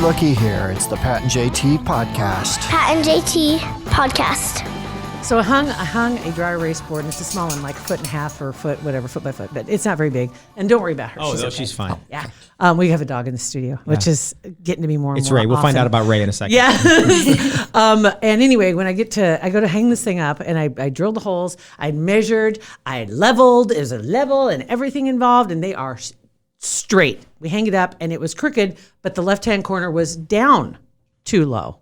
looky here. It's the Pat and JT podcast. Pat and JT podcast. So I hung a dry erase board, and it's a small one, like 1.5 or foot by foot, but it's not very big. And don't worry about her. Oh, she's fine. Yeah. We have a dog in the studio, which is getting to be more and It's more Ray. We'll find often. out about Ray in a second. Yeah. And anyway, when I go to hang this thing up, and I drilled the holes, I measured, I leveled, there's a level and everything involved, and they are straight. We hang it up, and it was crooked, but the left-hand corner was down too low.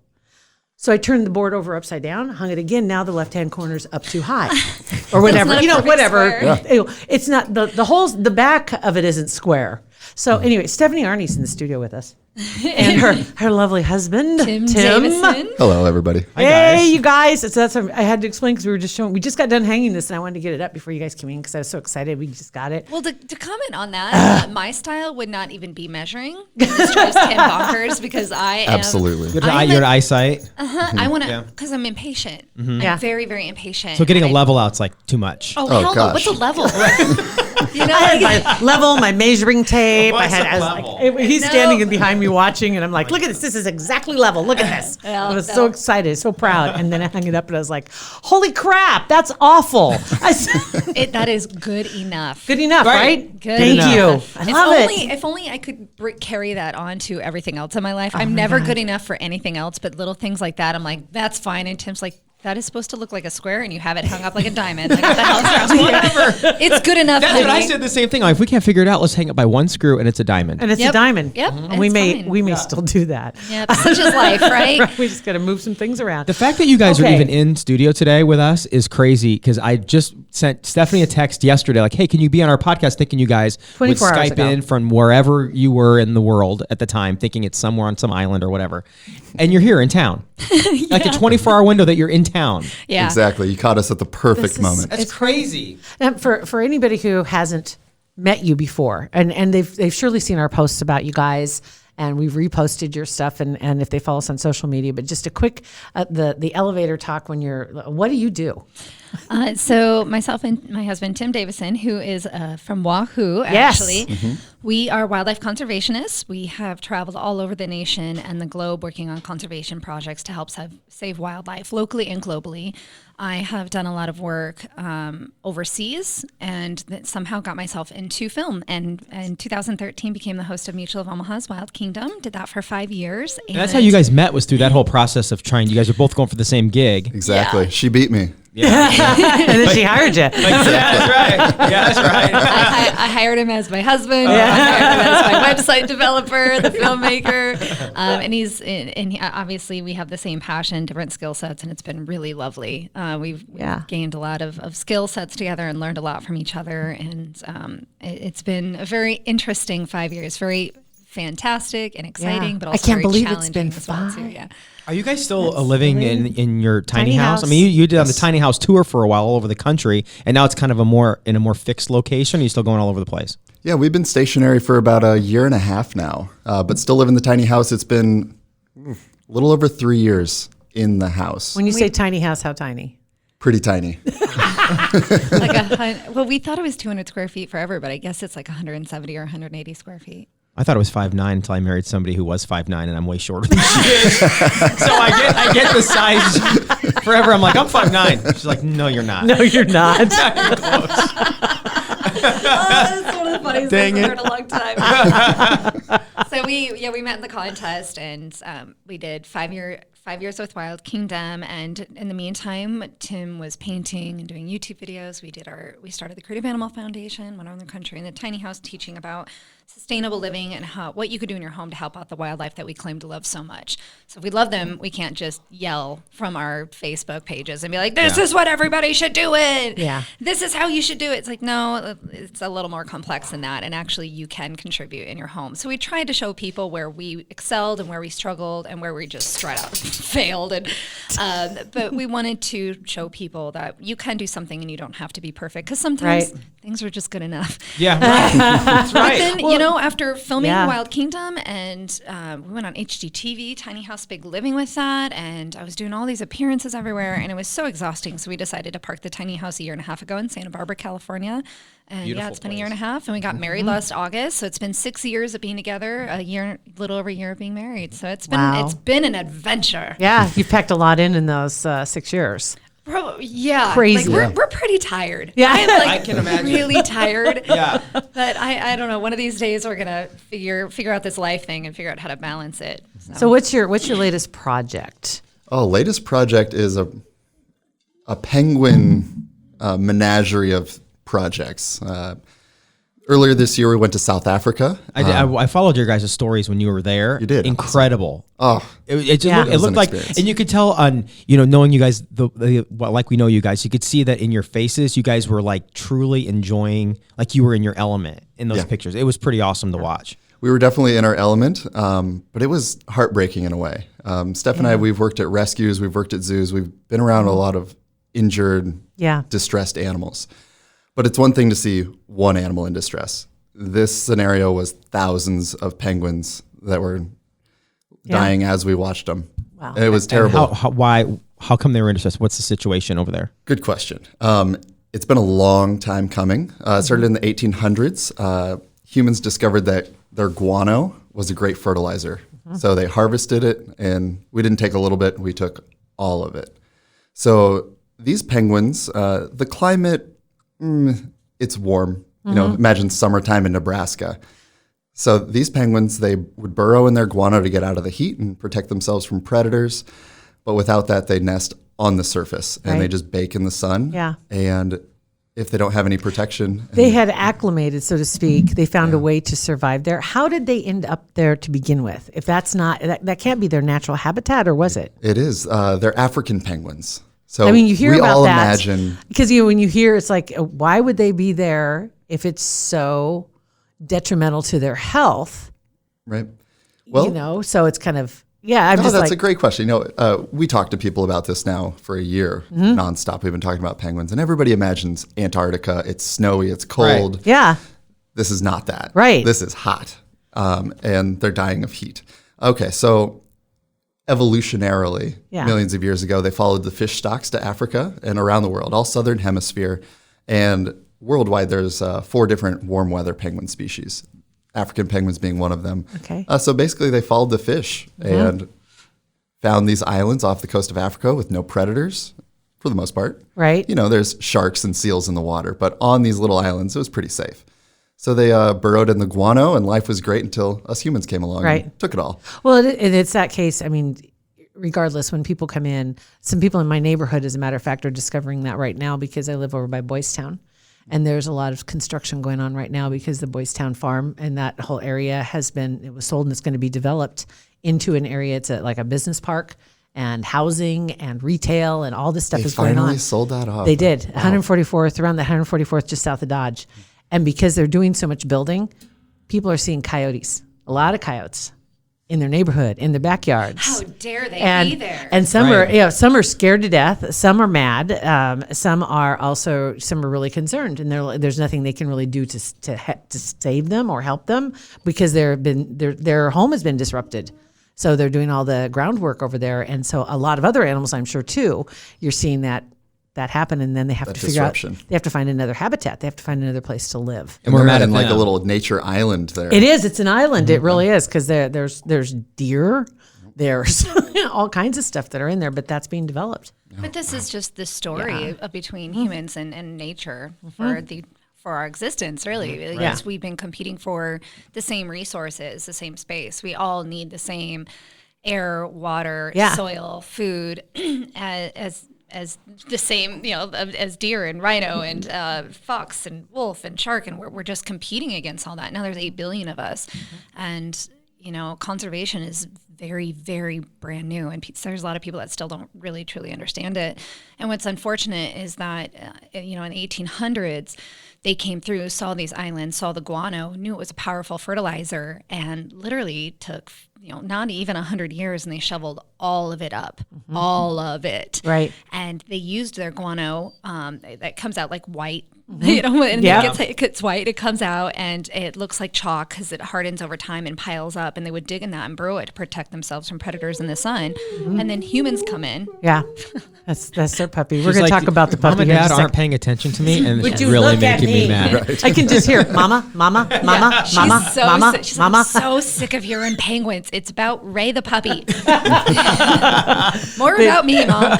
So I turned the board over upside down, hung it again. Now the left-hand corner's up too high, or whatever. Whatever. Yeah. It's not the holes. The back of it isn't square. So anyway, Stephanie Arne's in the studio with us, and her lovely husband Tim Davison. Hello, everybody. Hi, hey, guys. you guys! So that's I had to explain because we just got done hanging this, and I wanted to get it up before you guys came in because I was so excited. We just got it. Well, to comment on that, my style would not even be measuring. This drives Ken bonkers because I am Absolutely. Your eyesight. I want to because I'm impatient. Yeah. I'm very, very impatient. So getting a and level out's like too much. Oh, hell no! gosh. What's a level? You know, I had my level, my measuring tape. What's I was a like, level? he's No. standing behind me watching, and I'm like, look at this. This is exactly level. Look at this. I was so excited, so proud. And then I hung it up, and I was like, holy crap, that's awful. that is good enough. Good enough, right? Good Thank enough. you. I love it. If only I could carry that on to everything else in my life. I'm never good enough for anything else, but little things like that, I'm like, that's fine. And Tim's like, that is supposed to look like a square, and you have it hung up like a diamond. Like, what the hell's wrong? Whatever. It's good enough. That's what I honey. said. The same thing. Like, if we can't figure it out, let's hang it by one screw, and it's a diamond. And it's a Yep. diamond. Yep. And we It's may fine. still do that. Yeah, such is life, right? We just got to move some things around. The fact that you guys are Okay. even in studio today with us is crazy because I just sent Stephanie a text yesterday like, hey, can you be on our podcast? Thinking you guys would 24 hours Skype ago. in from wherever you were in the world at the time, thinking it's somewhere on some island or whatever. And you're here in town. Like a 24-hour window that you're in town. Yeah. Exactly. You caught us at the perfect This is- moment. That's crazy. And for anybody who hasn't met you before, and they've surely seen our posts about you guys, and we've reposted your stuff, and if they follow us on social media, but just a quick the elevator talk when what do you do? So myself and my husband, Tim Davison, who is from Wahoo, Yes. actually. We are wildlife conservationists. We have traveled all over the nation and the globe working on conservation projects to help save wildlife locally and globally. I have done a lot of work overseas and that somehow got myself into film. And in 2013 became the host of Mutual of Omaha's Wild Kingdom. Did that for 5 years. And that's how you guys met, was through that whole process of trying. You guys are both going for the same gig. Exactly. Yeah. She beat me. And then she hired you. Yeah, that's right. Yeah, that's right. I hired him as my husband. I hired him as my website developer, the filmmaker, and obviously we have the same passion, different skill sets, and it's been really lovely. We've gained a lot of skill sets together and learned a lot from each other, and it's been a very interesting 5 years. Very fantastic and exciting, but also I can't very believe it's been challenging as well, too. 5. Yeah. Are you guys still living in your tiny house? house. I mean, you did on the tiny house tour for a while all over the country, and now it's kind of in a more fixed location. Are you still going all over the place? Yeah, we've been stationary for about a year and a half now, but still live in the tiny house. It's been a little over 3 years in the house. When you say tiny house, how tiny? Pretty tiny. Well, we thought it was 200 square feet forever, but I guess it's like 170 or 180 square feet. I thought it was 5'9" until I married somebody who was 5'9", and I'm way shorter than she is. So I get the size forever. I'm like, I'm 5'9". She's like, no, you're not. No, you're not. That's one of the funniest Dang things it. I've heard in a long time. So we met in the contest, and we did 5 years with Wild Kingdom, and in the meantime, Tim was painting and doing YouTube videos. We started the Creative Animal Foundation, went around the country in the tiny house teaching about sustainable living and what you could do in your home to help out the wildlife that we claim to love so much. So if we love them, we can't just yell from our Facebook pages and be like, this is what everybody should do it. Yeah. This is how you should do it. It's like, no, it's a little more complex than that. And actually you can contribute in your home. So we tried to show people where we excelled and where we struggled and where we just straight out failed. And but we wanted to show people that you can do something and you don't have to be perfect. Because sometimes things are just good enough. Yeah, right. That's right. Then you know, after filming Yeah. Wild Kingdom, and we went on HGTV, Tiny House Big Living with that, and I was doing all these appearances everywhere, and it was so exhausting. So we decided to park the tiny house a year and a half ago in Santa Barbara, California. And Beautiful it's been a place. year and a half, and we got married last August. So it's been 6 years of being together, little over a year of being married. So it's been an adventure. Yeah, you've packed a lot in those 6 years. Probably, yeah. Crazy. Like we're pretty tired. Yeah. I'm like I can imagine. really tired. Yeah. But I don't know. One of these days we're gonna figure out this life thing and figure out how to balance it. So what's your latest project? Oh, latest project is a penguin menagerie of projects. Earlier this year, we went to South Africa. I followed your guys' stories when you were there. You did. Incredible. Oh, It just Yeah. looked, It it was looked an like, experience. and you could tell on, knowing you guys, like we know you guys, you could see that in your faces, you guys were like truly enjoying, like you were in your element in those Yeah. pictures. It was pretty awesome to watch. we were definitely in our element, but it was heartbreaking in a way. Steph and I, we've worked at rescues, we've worked at zoos, we've been around a lot of injured, Yeah. distressed animals. But it's one thing to see one animal in distress. This scenario was thousands of penguins that were dying as we watched them. Wow. And it was terrible. How come they were interested? What's the situation over there? Good question. It's been a long time coming. It started in the 1800s. Humans discovered that their guano was a great fertilizer. So they harvested it, and we didn't take a little bit, we took all of it. So these penguins, the climate, it's warm. Imagine summertime in Nebraska. So these penguins, they would burrow in their guano to get out of the heat and protect themselves from predators. But without that, they nest on the surface and they Right. just bake in the sun. Yeah. And if they don't have any protection, They had acclimated, so to speak. They found a way to survive there. How did they end up there to begin with? If that's not, that can't be their natural habitat, or was it? it is. They're African penguins. So I mean, you hear we about all that imagine. because when you hear, it's like, why would they be there if it's so detrimental to their health? Right. Well, So it's kind of I'm no, just that's like, a great question. We talk to people about this now for a year nonstop. We've been talking about penguins, and everybody imagines Antarctica. It's snowy, it's cold. yeah, This is not that. Right. This is hot, and they're dying of heat. Okay, so evolutionarily, Yeah. millions of years ago, they followed the fish stocks to Africa and around the world, all southern hemisphere, and worldwide. There's 4 different warm weather penguin species. African penguins being one of them. Okay. So basically, they followed the fish and found these islands off the coast of Africa with no predators, for the most part. Right. There's sharks and seals in the water, but on these little islands, it was pretty safe. So they burrowed in the guano, and life was great until us humans came along Right. and took it all. Well, it's that case. I mean, regardless, when people come in, some people in my neighborhood, as a matter of fact, are discovering that right now because I live over by Boys Town. And there's a lot of construction going on right now because the Boys Town farm and that whole area it was sold and it's going to be developed into an area. It's like a business park and housing and retail and all this stuff They is going finally on. sold that off. They did. 144th, around the 144th, just south of Dodge. And because they're doing so much building, people are seeing coyotes, a lot of coyotes in their neighborhood, in their backyards. How dare they be there? And some Right. are, some are scared to death. Some are mad. Some are really concerned, and there's nothing they can really do to save them or help them because their home has been disrupted. So they're doing all the groundwork over there, and so a lot of other animals, I'm sure too, you're seeing that happen, and then they have to figure disruption. out. They have to find another habitat. They have to find another place to live. And we're they're mad in at like a them. little nature island there. It is. It's an island. It really is because there's deer, there's all kinds of stuff that are in there, but that's being developed. But this is just the story of between humans and nature for our existence, really. Because we've been competing for the same resources, the same space. We all need the same air, water, soil, food as the same, as deer and rhino and fox and wolf and shark, and we're just competing against all that. Now there's 8 billion of us, and conservation is very, very brand new, and there's a lot of people that still don't really truly understand it. And what's unfortunate is that in the 1800s, they came through, saw these islands, saw the guano, knew it was a powerful fertilizer, and literally took not even 100 years, and they shoveled all of it up, all of it. Right. And they used their guano that comes out like white You know, and Yeah. it gets white, it comes out, and it looks like chalk because it hardens over time and piles up. And they would dig in that and burrow it to protect themselves from predators in the sun. And then humans come in. Yeah. That's their puppy. We're She's going to like, talk about the Mom puppy and here in Dad just a aren't second. paying attention to me, and Would it's you really look at making me me? mad. I can just hear mama, mama, mama, She's mama, so mama, sick. She's mama. like, I'm so sick of hearing penguins. It's about Ray the puppy. More about me, Mom.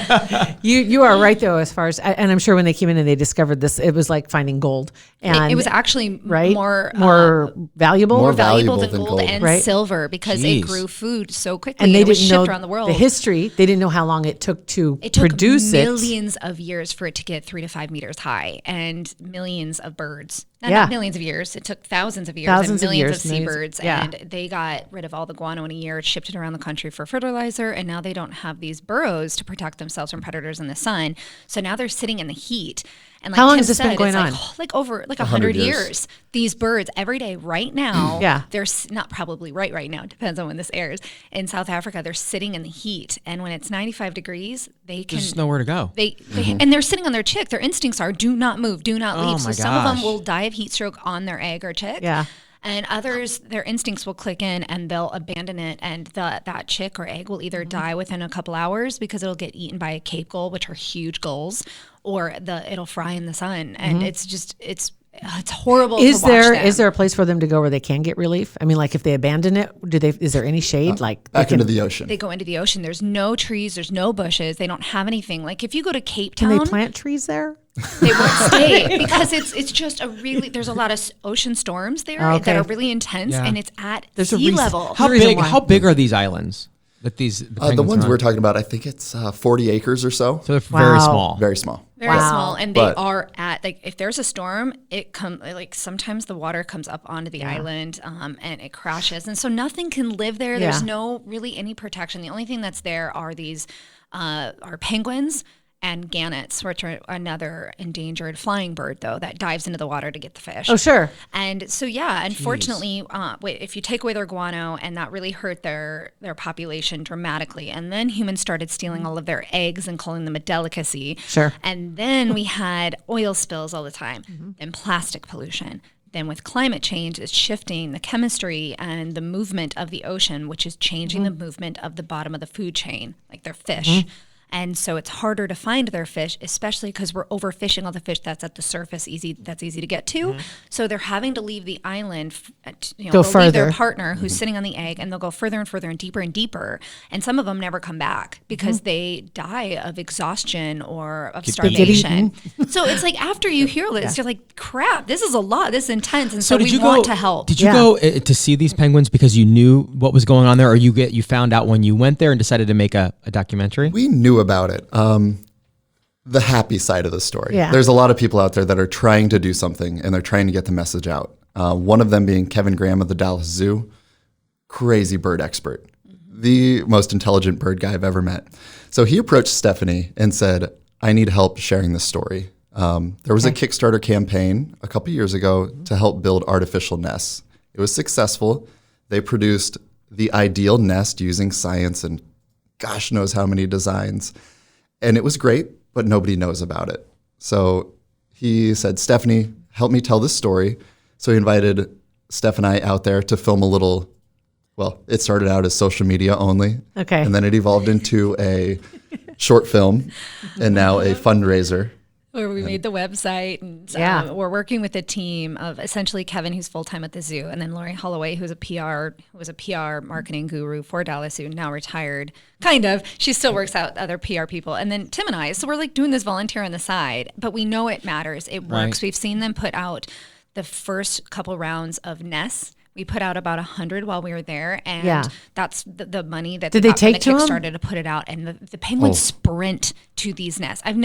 You are right though, as far as, and I'm sure when they came in and they discovered this, it was like finding gold. And It was actually right? more valuable. More valuable valuable than than gold gold. and Right. silver because it Jeez. grew food so quickly. And they it was didn't shipped know around the world. the history. They didn't know how long it took to It took produce it. millions of years for it to get 3 to 5 meters high, and millions of birds. Not Yeah. millions of years. It took thousands of years Thousands and of millions years, of seabirds. yeah. And they got rid of all the guano in a year, shipped it around the country for fertilizer, and now they don't have these burrows to protect themselves from predators in the sun. So now they're sitting in the heat. And like How long Tim has this been said, going it's on? Like over 100 years. years. These birds every day right now, Yeah. they're not probably right now, depends on when this airs. In South Africa, they're sitting in the heat. And when it's 95 degrees, they can There's nowhere to go. they and they're sitting on their chick. Their instincts are do not move, do not leave. Oh so my some of them gosh. will die of heat stroke on their egg or chick. Yeah. And others, their instincts will click in and they'll abandon it, and that chick or egg will Mm-hmm. either die within a couple hours because it'll get eaten by a Cape gull, which are huge gulls, or it'll fry in the sun. And it's horrible. Is to watch there them. is there a place for them to go where they can get relief? I mean, like if they abandon it, is there any shade? Like they Back can, into the ocean. They go into the ocean. There's no trees. There's no bushes. They don't have anything. Like if you go to Cape can Town, they plant trees there? they won't stay because it's just there's a lot of ocean storms there Okay. that are really intense, Yeah. and it's at There's a sea reason- level. How the reason big? why. How big are these islands that these the The penguins ones are on? we're talking about, I think it's 40 acres or so. So they're very Wow. small. Very small. Very Wow. small, and they But- are at like if there's a storm, sometimes the water comes up onto the island and it crashes, and so nothing can live there. There's Yeah. no really any protection. The only thing that's there are these are penguins and gannets, which are another endangered flying bird though that dives into the water to get the fish. Oh, sure. And so, yeah, unfortunately, if you take away their guano, and that really hurt their population dramatically. And then humans started stealing all of their eggs and calling them a delicacy. Sure. And then we had oil spills all the time, and plastic pollution. Then with climate change, it's shifting the chemistry and the movement of the ocean, which is changing the movement of the bottom of the food chain, like their fish. And so it's harder to find their fish, especially because we're overfishing all the fish that's at the surface, that's easy to get to. So they're having to leave the island, Go they'll leave further. their partner who's sitting on the egg, and they'll go further and further and deeper. And some of them never come back because they die of exhaustion or of get starvation. So it's like after you hear this, you're like, crap, this is a lot, this is intense. And so did we you want go to help. Did you Yeah. go to see these penguins because you knew what was going on there, or you found out when you went there and decided to make a documentary? We knew about it. The happy side of the story. Yeah. There's a lot of people out there that are trying to do something, and they're trying to get the message out. One of them being Kevin Graham of the Dallas Zoo, crazy bird expert, the most intelligent bird guy I've ever met. So he approached Stephanie and said, I need help sharing this story. There was a Kickstarter campaign a couple years ago to help build artificial nests. It was successful. They produced the ideal nest using science and gosh knows how many designs. And it was great, but nobody knows about it. So he said, Stephanie, help me tell this story. So he invited Steph and I out there to film a little, well, it started out as social media only. Okay. And then it evolved into a short film and now a fundraiser. Where we made the website, and Yeah. we're working with a team of essentially Kevin, who's full time at the zoo, and then Lori Holloway, who was a PR marketing guru for Dallas Zoo, now retired. Kind of, she still works out other PR people, and then Tim and I. So we're like doing this volunteer on the side, but we know it matters. It works. Right. We've seen them put out the first couple rounds of nests. We put out about 100 while we were there, and Yeah. that's the money that Did they got from take the to 'em? Kickstarter to put it out, and the penguins sprint to these nests. Have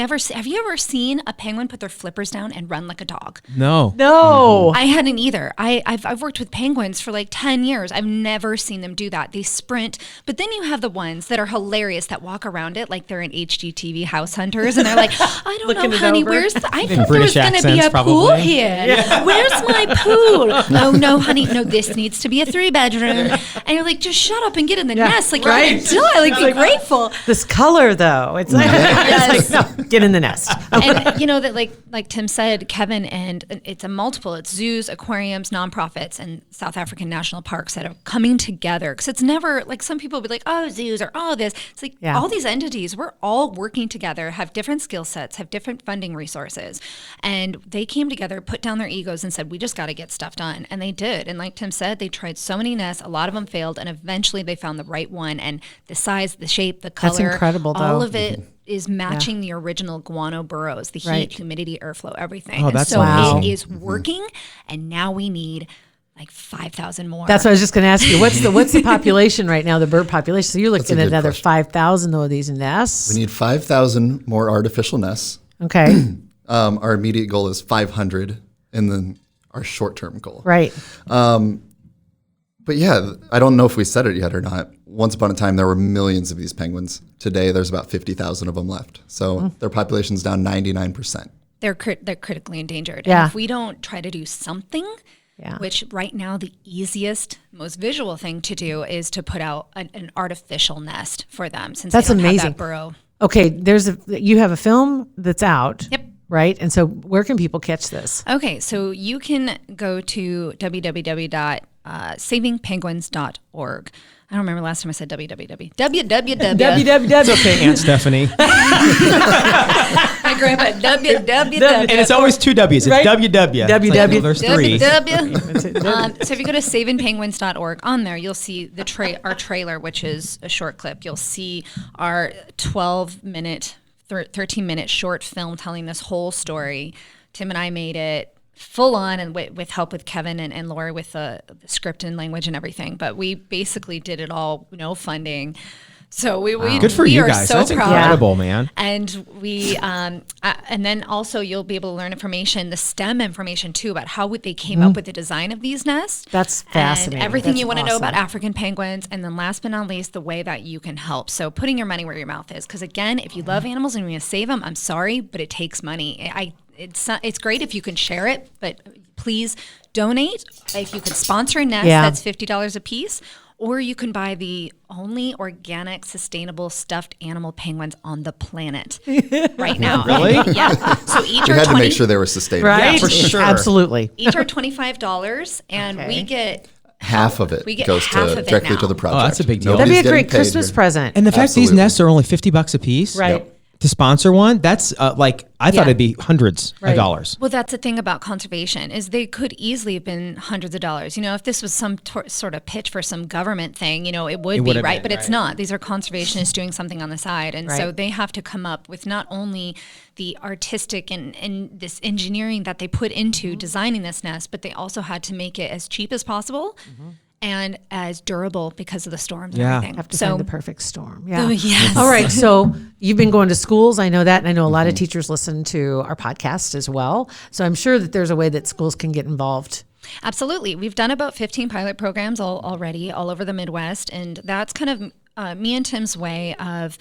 you ever seen a penguin put their flippers down and run like a dog? No. No. I hadn't either. I've worked with penguins for like 10 years. I've never seen them do that. They sprint, but then you have the ones that are hilarious that walk around it like they're in HGTV house hunters, and they're like, I don't Looking know, it honey, over. I think British there's going to be accents, a pool probably. here. Where's my pool? Oh no, honey, no, this needs to be a 3-bedroom. And you're like, just shut up and get in the nest. Like, right. you're gonna die. Like, be grateful. This color, though, it's like, it's like, no, get in the nest. And you know that, like Tim said, Kevin, and it's a multiple. It's zoos, aquariums, nonprofits, and South African national parks that are coming together. Because it's never like some people will be like, oh, zoos or oh, this. It's like all these entities, we're all working together, have different skill sets, have different funding resources, and they came together, put down their egos, and said, we just got to get stuff done. And they did. And like Tim said, they tried so many nests. A lot of them failed, and eventually they found the right one. And the size, the shape, the color, That's incredible, though. all of it is matching the original guano burrows, the heat, humidity, airflow, everything. Oh, and that's so amazing. it is working, and now we need like 5,000 more. That's what I was just going to ask you. What's the population right now, the bird population? So you're looking at good another question. 5,000 of these nests. We need 5,000 more artificial nests. Okay. Our immediate goal is 500, and then our short-term goal. Right. But yeah, I don't know if we said it yet or not. Once upon a time, there were millions of these penguins. Today, there's about 50,000 of them left. So their population's down 99%. they're critically endangered. Yeah. And if we don't try to do something, which right now the easiest, most visual thing to do is to put out an artificial nest for them, since That's they don't amazing. have that burrow. Okay. You have a film that's out. Yep. Right. And so where can people catch this? Okay, so you can go to www.savingpenguins.org. I don't remember last time I said www. www. Okay, Aunt Stephanie. My grandpa, www. And it's always two W's. It's Right? WW. It's WW. like, well, there's three. So if you go to savingpenguins.org, on there you'll see the our trailer, which is a short clip. You'll see our 12-minute, 13-minute short film telling this whole story. Tim and I made it full on, and with help with Kevin and Laura with the script and language and everything. But we basically did it all, no funding. So we Good for we you are guys. so That's proud. incredible, man. And we, and then also you'll be able to learn information, the STEM information too, about how they came up with the design of these nests. That's fascinating. And everything That's you want to know about awesome. African penguins. And then last but not least, the way that you can help. So putting your money where your mouth is. Because again, if you love animals and you want to save them, I'm sorry, but it takes money. It's great if you can share it, but please donate. If you could sponsor a nest, that's $50 a piece. Or you can buy the only organic, sustainable stuffed animal penguins on the planet right now. Really? Yeah. So each We are had to 20. make sure they were sustainable. Right. Yeah, for sure. Absolutely. Each are $25, and we get Half of it We get goes half of it directly now. to the project. Oh, that's a big deal. That'd be a Nobody's great getting paid Christmas here. present. And the fact these Absolutely. nests are only $50 a piece. Right. Yep. To sponsor one, that's I thought Yeah. it'd be hundreds Right. of dollars. Well, that's the thing about conservation is they could easily have been hundreds of dollars. If this was some sort of pitch for some government thing, it would be, would have right? been, But it's not. These are conservationists doing something on the side. And so Right. they have to come up with not only the artistic and this engineering that they put into designing this nest, but they also had to make it as cheap as possible and as durable because of the storms and Yeah. everything. Have to find the perfect storm. Yeah. Oh, yes. All right. So you've been going to schools. I know that. And I know a lot of teachers listen to our podcast as well. So I'm sure that there's a way that schools can get involved. Absolutely. We've done about 15 pilot programs already all over the Midwest. And that's kind of me and Tim's way of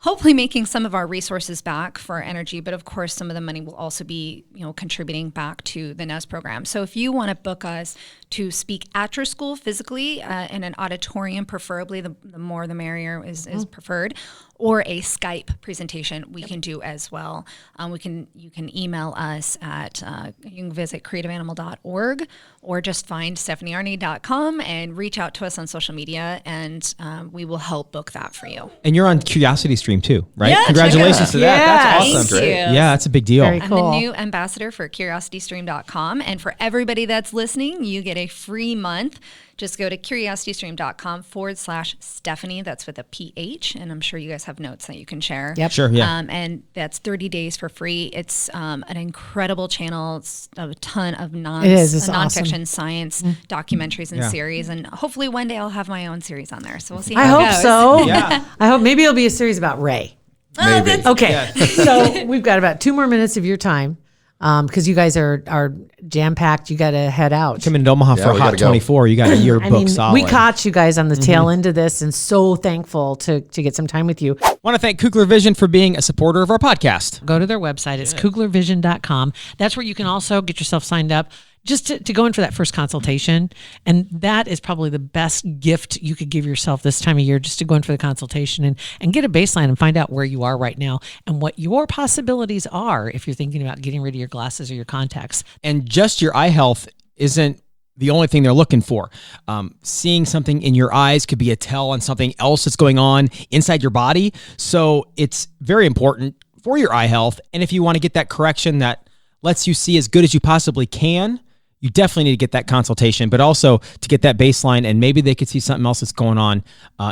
hopefully making some of our resources back for our energy. But of course, some of the money will also be, contributing back to the NEST program. So if you want to book us to speak at your school physically in an auditorium, preferably, the more the merrier is preferred, or a Skype presentation we can do as well. You can email us at, you can visit creativeanimal.org or just find stephaniearne.com and reach out to us on social media, and we will help book that for you. And you're on Curiosity Stream too, right? Yeah, Congratulations to that. That's Thank awesome. you. Yeah, that's a big deal. Very I'm cool. the new ambassador for curiositystream.com. And for everybody that's listening, you get a free month. Just go to curiositystream.com/Stephanie. That's with a PH. And I'm sure you guys have notes that you can share. Yep. Sure, yeah. And that's 30 days for free. It's an incredible channel. It's a ton of It is. It's nonfiction science documentaries and Yeah. series. And hopefully one day I'll have my own series on there. So we'll see I how it hope goes. so. Yeah. I hope maybe it'll be a series about Ray. Maybe. Okay. So we've got about 2 more minutes of your time because you guys are jam-packed. You got to head out. Coming to Omaha Yeah, for we Hot gotta go. 24, you got a year book solid. we caught you guys on the tail end of this and so thankful to get some time with you. Want to thank Kugler Vision for being a supporter of our podcast. Go to their website. It's kuglervision.com. That's where you can also get yourself signed up. just to go in for that first consultation. And that is probably the best gift you could give yourself this time of year, just to go in for the consultation and get a baseline and find out where you are right now and what your possibilities are if you're thinking about getting rid of your glasses or your contacts. And just your eye health isn't the only thing they're looking for. Seeing something in your eyes could be a tell on something else that's going on inside your body. So it's very important for your eye health. And if you want to get that correction that lets you see as good as you possibly can, you definitely need to get that consultation, but also to get that baseline, and maybe they could see something else that's going on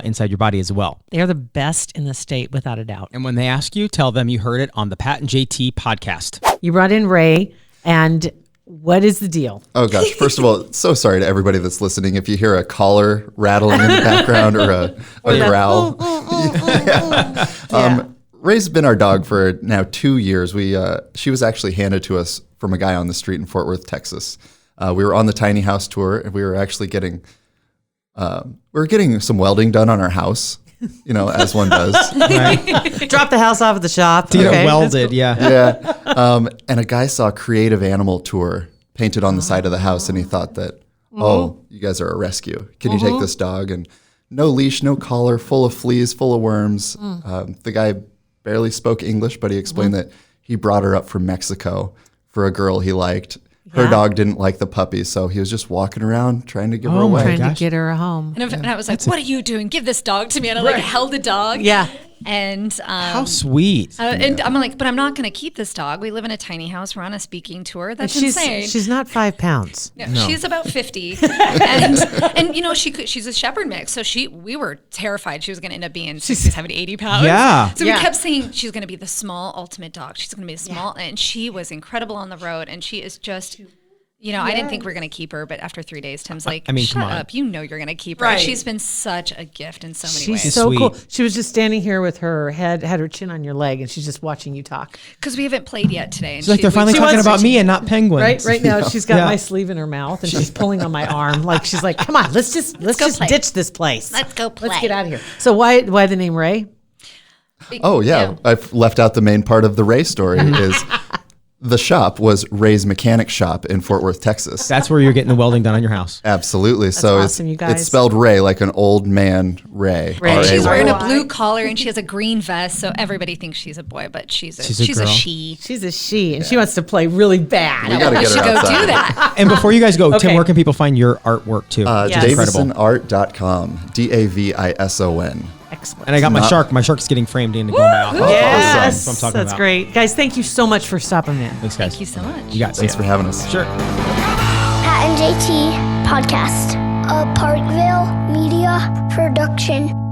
inside your body as well. They're the best in the state, without a doubt. And when they ask you, tell them you heard it on the Pat and JT podcast. You brought in Ray, and what is the deal? Oh gosh! First of all, so sorry to everybody that's listening. If you hear a collar rattling in the background or a growl, Ray's been our dog for now 2 years. She was actually handed to us from a guy on the street in Fort Worth, Texas. We were on the tiny house tour, and we were actually getting some welding done on our house. As one does. Right. Drop the house off at the shop. To get it welded, yeah. And a guy saw Creative Animal Tour painted on the side of the house, and he thought that, you guys are a rescue. Can you take this dog? And no leash, no collar, full of fleas, full of worms. The guy barely spoke English, but he explained that he brought her up from Mexico for a girl he liked. Her dog didn't like the puppy, so he was just walking around trying to give her away. Trying to get her a home. And I was like, what are you doing? Give this dog to me. And I held the dog. Yeah. And how sweet. And I'm like, but I'm not going to keep this dog. We live in a tiny house. We're on a speaking tour. That's insane. She's not 5 pounds. No. She's about 50. and she's a shepherd mix. So we were terrified she was going to end up being 60, 70, 80 pounds. Yeah. So we kept saying she's going to be the small ultimate dog. She's going to be the small. And she was incredible on the road. And she is just... I didn't think we were going to keep her, but after 3 days, Tim's like, shut up. You know you're going to keep her. Right. She's been such a gift in so many ways. She's so sweet. cool. She was just standing here with her head, had her chin on your leg, and she's just watching you talk. Because we haven't played yet today. And She's like, they're finally talking about me and not penguins. Right now, she's got my sleeve in her mouth, and she's pulling on my arm. Like, she's like, come on, let's just ditch this place. Let's go play. Let's get out of here. So why the name Ray? Oh, yeah. I've left out the main part of the Ray story is... The shop was Ray's Mechanic Shop in Fort Worth, Texas. That's where you're getting the welding done on your house. Absolutely. That's so awesome, you guys. It's spelled Ray, like an old man Ray. Ray. She's wearing a blue collar and she has a green vest, so everybody thinks she's a boy, but she's a girl. she. She's a she, and she wants to play really bad. We gotta get her should go outside. do that. And before you guys go, Okay. Tim, where can people find your artwork too? DavisonArt.com. DAVISON. Excellent. And I got my shark. My shark's getting framed in to go in my office. Yes, That's what I'm talking that's about. great. Guys, thank you so much for stopping in. Thanks, guys. Thank you so much. You got it. Thanks for having us. Sure. Pat and JT Podcast, a Parkville Media Production.